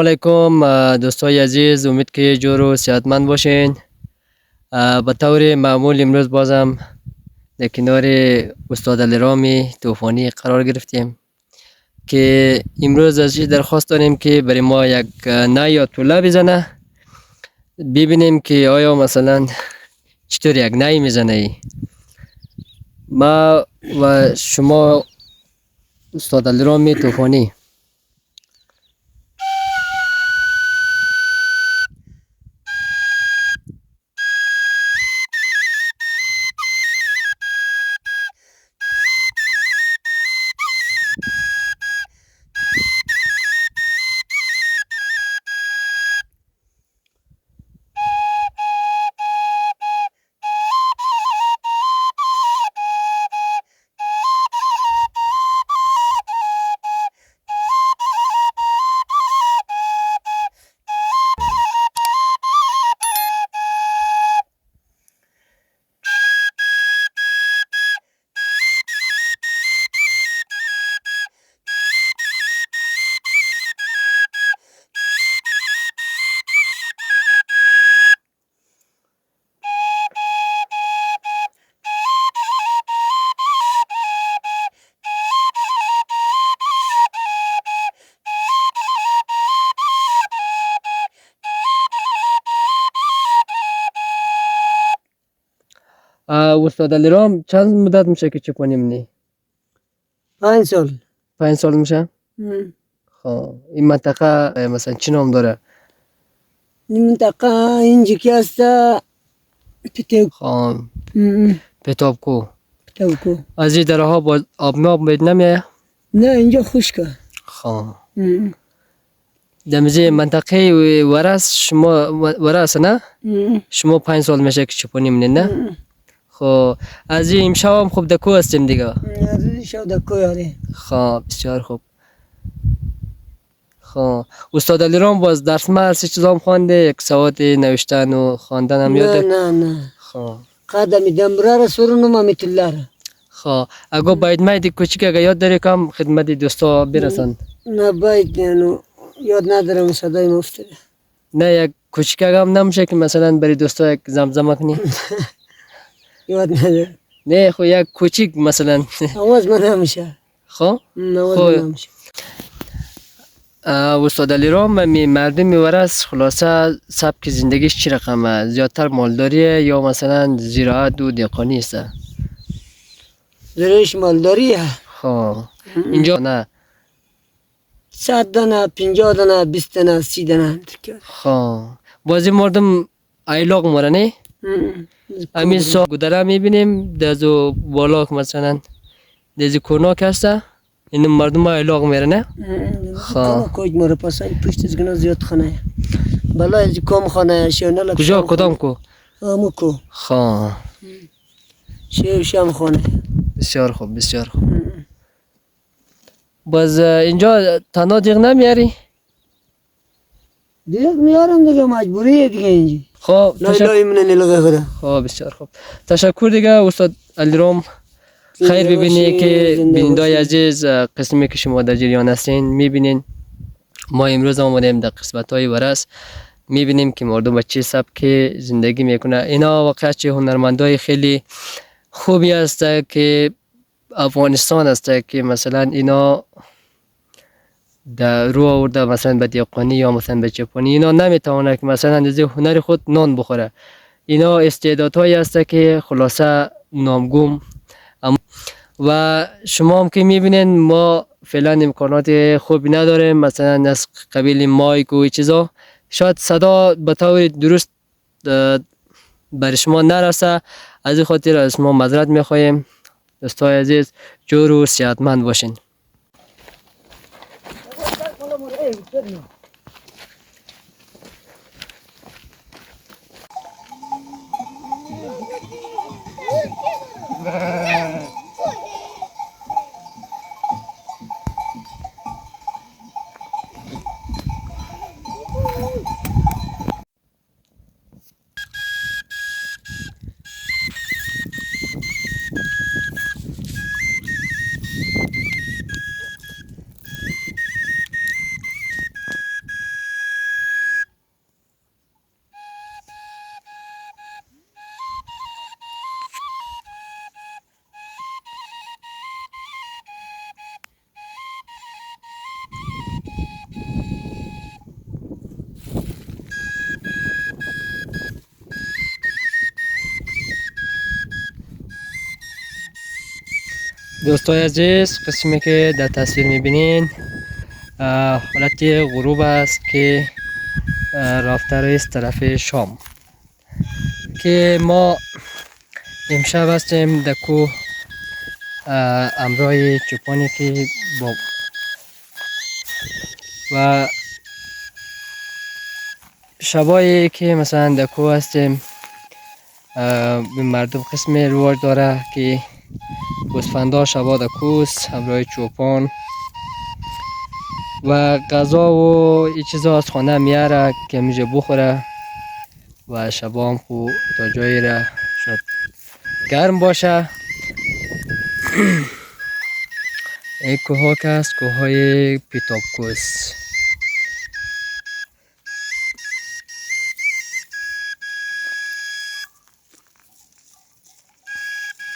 علیکم دوستای عزیز، امید که جور و صحتمند باشین. به طور معمول امروز بازم در کنار استاد علیرام طوفانی قرار گرفتیم که امروز از درخواست داریم که برای ما یک نعی یا طوله بزنه، ببینیم که آیا مثلا چطور یک نعی میزنه ای. ما و شما استاد علیرام طوفانی. استاد علیرام چند مدت میشه که چپانی منی؟ 5 سال. 5 سال میشه؟ خب این منطقه مثلا چی نام داره؟ این منطقه اینجا که هست خب پتابکو. پتابکو. از این دره ها با آب میاد نمیه؟ نه اینجا خشکه. خب دمیزه منطقه ورس شما ورس نه؟ شما 5 سال میشه که چپانی منی نه؟ خب از این امشب هم خوب دکو هستیم دیگه. از این شب دکو یاره. خب بسیار خوب. خب استاد علیرام باز درس مرسی چیزام خوانده، یک سواد نوشتن و خواندن هم یاده؟ نه خب قدمی دمبره را سرونم امیت الله را. خب اگه باید مایدی کوچیک اگه یاد داری کم خدمت دوستا برسند؟ نه باید یاد ندارم صدای مفته. نه یک کوچیک هم نمیشه که مثلا برای دوستا یک زمزمه کنی؟ یاد ندارم. نه خو یک کوچیک مثلا. آواز من نمیشه. خب آواز من نمیشه. استاد علیرام می مردم ورس خلاصه سبک زندگیش چی رقمه؟ زیادتر مالداریه یا مثلا زراعت و دهقانی است؟ زرش مالداریه. خب اینجا نه 100 دانه 50 دانه 20 دانه 30 دانه. خب بازی مردم ایلاق مورنه؟ همین سا گذره میبینیم دزو بالا مثلا دزی کناک هسته این مردم ایلاق میرنه؟ خب کوچ مره پسای پشت از گنا زیاد خانه بالا از کام خانه شونه لک کجا کدام کو؟ همو کو. خب شم خانه. بسیار خوب بسیار خوب. باز اینجا تنها دیگه نمیاری؟ دیگه میارم دیگه مجبوریه دیگه اینجا. خب لای من نلقه خدا. خب بسیار خوب. تشکر دیگه استاد علیرام. خیر ببینی که بینندای عزیز قسمی که شما در جریان هستین میبینین. ما امروز آمدیم در قسمت های ورس میبینیم که مردم به چه سبک زندگی میکنه. اینا واقعا چه هنرمندای خیلی خوبی هست که افغانستان هست که مثلا اینا در رو آورده مثلا به دهقانی یا مثلا به چپانی اینا نمیتونه که مثلا از هنر خود نان بخوره. اینا استعدادهایی هست که خلاصه نامگوم و شما هم که میبینین ما فعلا امکانات خوبی نداریم مثلا از قبیل مایک و چیزا شاید صدا به طور درست بر شما نرسه. از این خاطر از ما معذرت میخواهیم. دوستای عزیز جور و صحتمند باشین. دوستای عزیز، قسمی که در تصویر میبینین حالت غروب است که رافته است طرف شام که ما امشب هستیم در کوه همراه چوپانی که با و شبایی که مثلا در کوه هستیم به مردم قسم روار داره که گوسفندا شبا در کوه همراه چوپان و غذا و این چیزا از خانه میاره که میشه بخوره و شبا هم خو تا جایی را شاید گرم باشه. این کوه ها که است کوه های پیتاپکوس.